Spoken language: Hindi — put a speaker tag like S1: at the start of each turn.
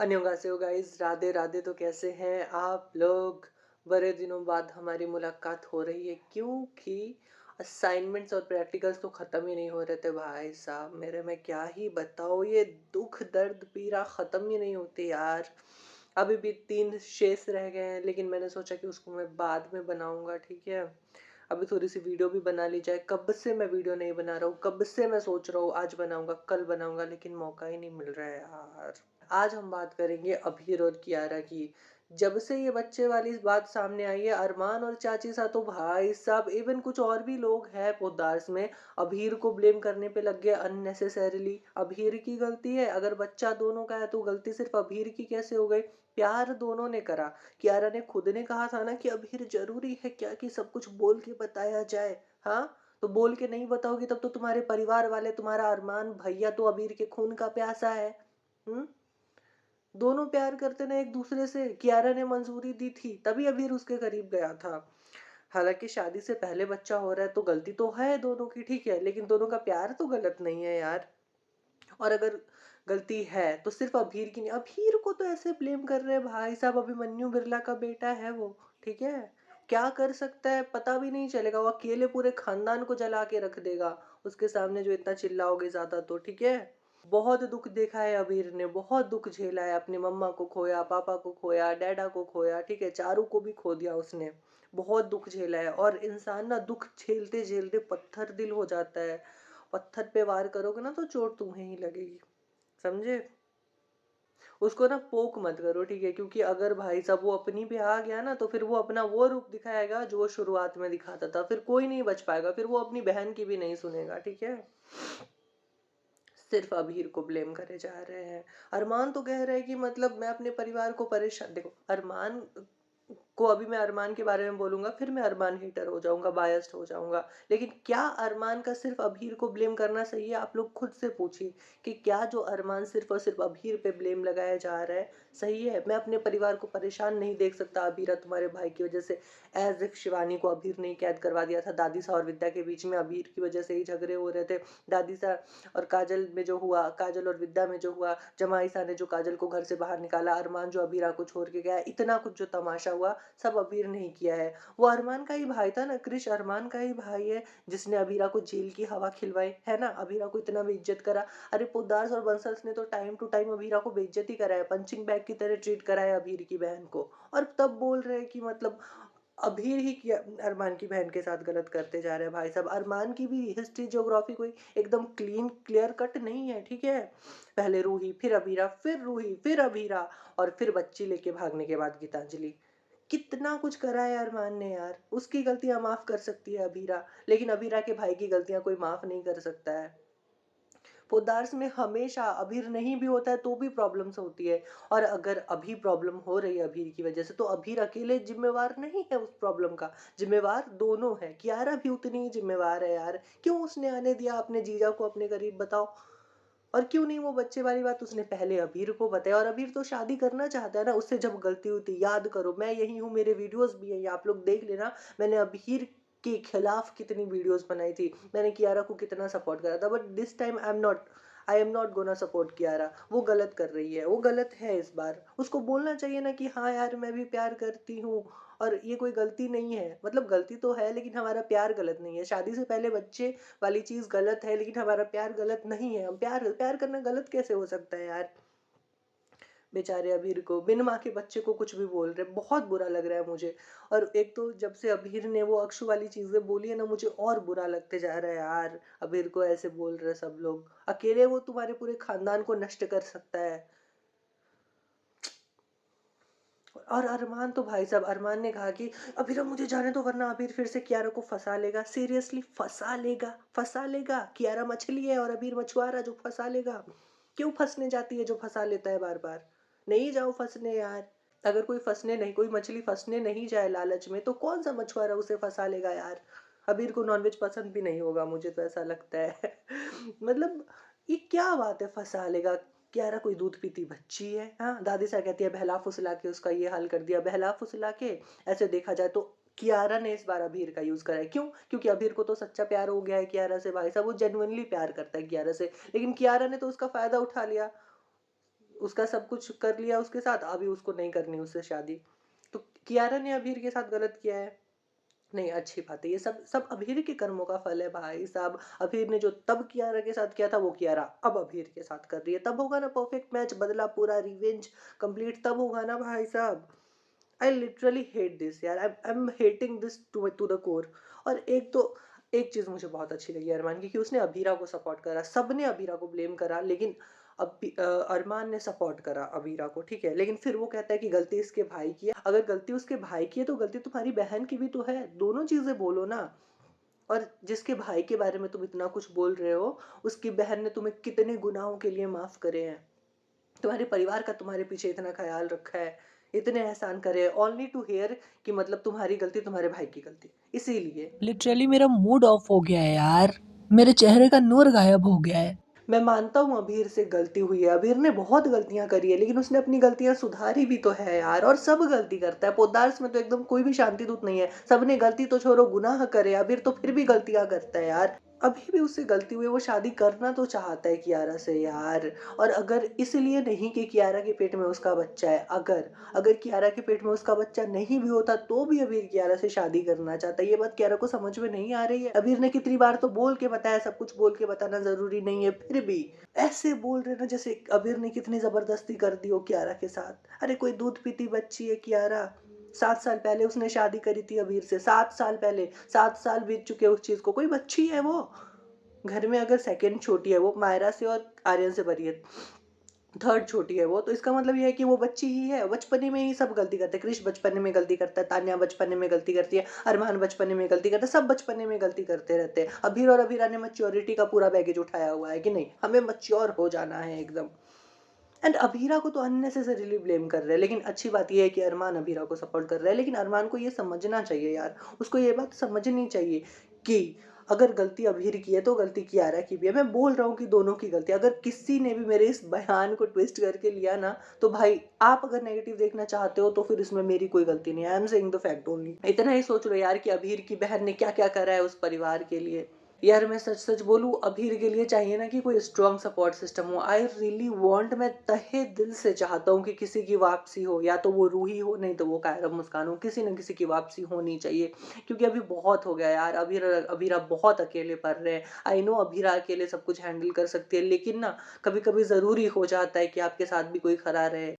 S1: अन्योंगासेयो गाइस, राधे राधे। तो कैसे हैं आप लोग? बड़े दिनों बाद हमारी मुलाकात हो रही है क्योंकि असाइनमेंट्स और प्रैक्टिकल्स तो ख़त्म ही नहीं हो रहे थे भाई साहब मेरे। मैं क्या ही बताऊँ, ये दुख दर्द पीड़ा ख़त्म ही नहीं होती यार। अभी भी 3 शेष रह गए हैं, लेकिन मैंने सोचा कि उसको मैं बाद में बनाऊँगा, ठीक है? अभी थोड़ी-सी वीडियो भी बना ली जाए। कब से मैं वीडियो नहीं बना रहा हूँ, कब से मैं सोच रहा हूँ आज बनाऊँगा, कल बनाऊँगा, लेकिन मौका ही नहीं मिल रहा है यार। आज हम बात करेंगे अभीर और कियारा की। जब से ये बच्चे वाली बात सामने आई है, अरमान और चाची सा तो भाई साहब, इवन कुछ और भी लोग हैं पोद्दार्स में, अभीर को ब्लेम करने पे लग गए अननेसेसरीली। अभीर की गलती है, अगर बच्चा दोनों का है तो गलती सिर्फ अभीर की कैसे हो गई? प्यार दोनों ने करा। कियारा ने खुद ने कहा था ना कि अभीर जरूरी है क्या कि सब कुछ बोल के बताया जाए? हाँ, तो बोल के नहीं बताओगी तब तो तुम्हारे परिवार वाले, तुम्हारा अरमान भैया तो अबीर के खून का प्यासा है। हम्म। दोनों प्यार करते ना एक दूसरे से। कियारा ने मंजूरी दी थी तभी अबीर उसके करीब गया था। हालांकि शादी से पहले बच्चा हो रहा है तो गलती तो है दोनों की, ठीक है, लेकिन दोनों का प्यार तो गलत नहीं है यार। और अगर गलती है तो सिर्फ अभीर की नहीं। अभीर को तो ऐसे ब्लेम कर रहे हैं भाई साहब, अभिमन्यु बिरला का बेटा है वो, ठीक है। क्या कर सकता है पता भी नहीं चलेगा, वो अकेले पूरे खानदान को जला के रख देगा उसके सामने जो इतना चिल्लाओगे ज्यादा तो, ठीक है। बहुत दुख देखा है अबीर ने, बहुत दुख झेला है। अपनी मम्मा को खोया, पापा को खोया, डैडा को खोया, ठीक है, चारू को भी खो दिया उसने। बहुत दुख झेला है और इंसान ना दुख झेलते झेलते पत्थर दिल हो जाता है। पत्थर पे वार करोगे ना तो चोट तुम्हें ही लगेगी, समझे? उसको ना पोक मत करो, ठीक है, क्योंकि अगर भाई साहब वो अपनी पे आ गया ना तो फिर वो अपना वो रूप दिखाएगा जो वो शुरुआत में दिखाता था। फिर कोई नहीं बच पाएगा, फिर वो अपनी बहन की भी नहीं सुनेगा, ठीक है। सिर्फ अबीर को ब्लेम करे जा रहे हैं। अरमान तो कह रहे हैं कि मतलब मैं अपने परिवार को परेशान, देखो अरमान को, अभी मैं अरमान के बारे में बोलूंगा फिर मैं अरमान हेटर हो जाऊंगा, बायस्ड हो जाऊंगा। लेकिन क्या अरमान का सिर्फ अबीर को ब्लेम करना सही है? आप लोग खुद से पूछिए कि क्या जो अरमान सिर्फ और सिर्फ अबीर पे ब्लेम लगाया जा रहा है सही है? मैं अपने परिवार को परेशान नहीं देख सकता अबीरा तुम्हारे भाई की वजह से। एज इफ शिवानी को अबीर ने कैद करवा दिया था, दादी सा और विद्या के बीच में अबीर की वजह से ही झगड़े हो रहे थे। दादी सा और काजल में जो हुआ, काजल और विद्या में जो हुआ, जमाई सा ने जो काजल को घर से बाहर निकाला, अरमान जो अबीरा को छोड़ के गया, इतना कुछ जो तमाशा हुआ सब अबीर ने ही किया है। वो अरमान का ही भाई था ना, क्रिश अरमान का ही भाई है जिसने अबीरा को जेल की हवा खिलवाई है ना, अबीरा को इतना बेइज्जत करा। अरे पोद्दार्स और बंसल्स ने तो टाइम टू टाइम अबीरा को बेइज्जती कराया, पंचिंग बैग की तरह ट्रीट कराया अबीर की बहन को। और तब बोल रहे हैं कि मतलब अभी ही किया, अरमान की बहन के साथ गलत करते जा रहे हैं। भाई साहब अरमान की भी हिस्ट्री ज्योग्राफी कोई एकदम क्लीन क्लियर कट नहीं है, ठीक है। पहले रूही, फिर अबीरा, फिर रूही, फिर अबीरा, और फिर बच्ची लेके भागने के बाद गीतांजलि। कितना कुछ करा है अरमान ने यार। उसकी गलतियां माफ कर सकती है अबीरा, लेकिन अबीरा के भाई की गलतियां कोई माफ नहीं कर सकता है। पोद्दार्स में हमेशा अभीर नहीं भी होता है तो भी प्रॉब्लम्स होती है। और अगर अभी प्रॉब्लम हो रही है अभीर की वजह से तो अभीर अकेले जिम्मेवार नहीं है उस प्रॉब्लम का, जिम्मेवार दोनों है। कियारा भी उतनी ही जिम्मेवार है यार। क्यों उसने आने दिया अपने जीजा को अपने करीब, बताओ? और क्यों नहीं वो बच्चे वाली बात उसने पहले अभीर को बताया? और अभीर तो शादी करना चाहता है ना, उससे जब गलती हुई थी याद करो, मैं यही हूँ, मेरे वीडियोस भी है, आप लोग देख लेना। मैंने अभीर के खिलाफ कितनी वीडियोस बनाई थी, मैंने कियारा को कितना सपोर्ट करा था। But this time I am not gonna support Kiara. वो गलत कर रही है, वो गलत है इस बार। उसको बोलना चाहिए ना कि हाँ यार मैं भी प्यार करती हूँ और ये कोई गलती नहीं है। मतलब गलती तो है लेकिन हमारा प्यार गलत नहीं है। शादी से पहले बच्चे वाली चीज गलत है लेकिन हमारा प्यार गलत नहीं है। हम प्यार प्यार करना गलत कैसे हो सकता है यार? बेचारे अभीर को, बिन माँ के बच्चे को कुछ भी बोल रहे, बहुत बुरा लग रहा है मुझे। और एक तो जब से अभीर ने वो अक्षु वाली चीजें बोली है ना, मुझे और बुरा लगते जा रहा है यार। अभीर को ऐसे बोल रहे सब लोग, अकेले वो तुम्हारे पूरे खानदान को नष्ट कर सकता है। और अरमान तो भाई साहब, अरमान ने कहा कि अभी तो मुझे जाने दो वरना अबीर फिर से कियारा को फंसा लेगा। सीरियसली फंसा लेगा? फंसा लेगा? कियारा मछली है और अबीर मछुआरा जो फंसा लेगा? क्यों फंसने जाती है जो फंसा लेता है बार बार? नहीं जाओ फंसने यार। अगर कोई फंसने नहीं, कोई मछली फंसने नहीं जाए लालच में तो कौन सा मछुआरा उसे फंसा लेगा यार? अबीर को नॉनवेज पसंद भी नहीं होगा, मुझे तो ऐसा लगता है। मतलब ये क्या बात है फंसा लेगा? कियारा कोई दूध पीती बच्ची है? हाँ, दादी सा कहती है बहला फुसला के उसका ये हाल कर दिया, बहला फुसला के। ऐसे देखा जाए तो कियारा ने इस बार अबीर का यूज करा है। क्यों? क्योंकि अबीर को तो सच्चा प्यार हो गया है कियारा से भाई साहब, वो जेन्युइनली प्यार करता है कियारा से। लेकिन कियारा ने तो उसका फायदा उठा लिया। उसका सब कुछ कर लिया उसके साथ, अभी उसको नहीं करनी उससे शादी। तो कियारा ने अबीर के साथ गलत किया है? नहीं, अच्छी बात है। ये सब सब अबीर के कर्मों का फल है भाई साहब। अबीर ने जो तब कियारा के साथ किया था, वो कियारा अब अबीर के साथ कर रही है। तब होगा ना परफेक्ट मैच, बदला पूरा, रिवेंज कंप्लीट, तब होगा ना भाई साहब। आई लिटरली हेट दिस यार। I am hating this to the core. और एक चीज़ मुझे बहुत अच्छी लगी अरमान की, कि उसने अबीरा को सपोर्ट करा। सबने अबीरा को ब्लेम करा, लेकिन अरमान ने सपोर्ट करा अबीरा को, ठीक है? लेकिन फिर वो कहता है कि गलती इसके भाई की है। अगर गलती उसके भाई की है, तो गलती तुम्हारी बहन की भी तो है। दोनों चीज़ें बोलो ना। और जिसके भाई के बारे में तुम इतना कुछ बोल रहे हो, उसकी बहन ने तुम्हें कितने गुनाहों के लिए माफ़ करे हैं। तुम्हारे परिवार का तुम्हारे पीछे इतना ख़्याल रखा है, इतने एहसान करे हैं, ओनली टू हियर कि मतलब तुम्हारी गलती तुम्हारे भाई की गलती। इसीलिए
S2: लिटरली मेरा मूड ऑफ हो गया है यार। मेरे चेहरे का नूर गायब हो गया है।
S1: मैं मानता हूँ अबीर से गलती हुई है, अबीर ने बहुत गलतियाँ करी है, लेकिन उसने अपनी गलतियाँ सुधारी भी तो है यार। और सब गलती करता है, पोद्दार्स में तो एकदम कोई भी शांति दूत नहीं है। सबने गलती तो छोड़ो, गुनाह करे, अबीर तो फिर भी गलतियाँ करता है यार। अभी भी उससे गलती हुई है, वो शादी करना तो चाहता है कियारा से यार। और अगर इसलिए नहीं कि कियारा के पेट में उसका बच्चा है, अगर कियारा के पेट में उसका बच्चा नहीं भी होता, तो भी अबीर कियारा से शादी करना चाहता है। ये बात कियारा को समझ में नहीं आ रही है? अबीर ने कितनी बार तो बोल के बताया, सब कुछ बोल के बताना ज़रूरी नहीं है, फिर भी ऐसे बोल रहे ना जैसे अबीर ने कितनी ज़बरदस्ती कर दी हो कियारा के साथ। अरे कोई दूध पीती बच्ची है कियारा। 7 साल पहले उसने शादी करी थी अबीर से, 7 साल पहले। 7 साल बीत चुके उस चीज़ को, कोई बच्ची है वो। घर में अगर सेकंड छोटी है वो, मायरा से और आर्यन से बड़ी है, थर्ड छोटी है वो, तो इसका मतलब ये है कि वो बच्ची ही है। बचपने में ही सब गलती करते हैं। क्रिश बचपने में गलती करता है, तान्या बचपने में गलती करती है, अरमान बचपने में गलती करता है, सब बचपने में गलती करते रहते हैं। अबीर और अबीरा ने मैच्योरिटी का पूरा बैगेज उठाया हुआ है कि नहीं, हमें मैच्योर हो जाना है एकदम। एंड अबीरा को तो अननेसेसरीली ब्लेम कर रहे हैं, लेकिन अच्छी बात ये है कि अरमान अबीरा को सपोर्ट कर रहा है। लेकिन अरमान को ये समझना चाहिए यार, उसको ये बात समझनी चाहिए कि अगर गलती अबीर की है, तो गलती कियारा की भी है। मैं बोल रहा हूँ कि दोनों की गलती है। अगर किसी ने भी मेरे इस बयान को ट्विस्ट करके लिया ना, तो भाई आप अगर नेगेटिव देखना चाहते हो, तो फिर इसमें मेरी कोई गलती नहीं है। I am saying the fact only. इतना ही सोच लो यार कि अबीर की बहन ने क्या क्या करा है उस परिवार के लिए। यार मैं सच सच बोलूँ, अभीर के लिए चाहिए ना कि कोई स्ट्रॉन्ग सपोर्ट सिस्टम हो। आई रियली वांट, मैं तहे दिल से चाहता हूँ कि किसी की वापसी हो, या तो वो रूही हो, नहीं तो वो कायरा मुस्कान हो, किसी न किसी की वापसी होनी चाहिए। क्योंकि अभी बहुत हो गया यार, अभीरा बहुत अकेले पड़ रहे हैं। आई नो अभीरा अकेले सब कुछ हैंडल कर सकती है, लेकिन ना कभी कभी ज़रूरी हो जाता है कि आपके साथ भी कोई खड़ा रहे।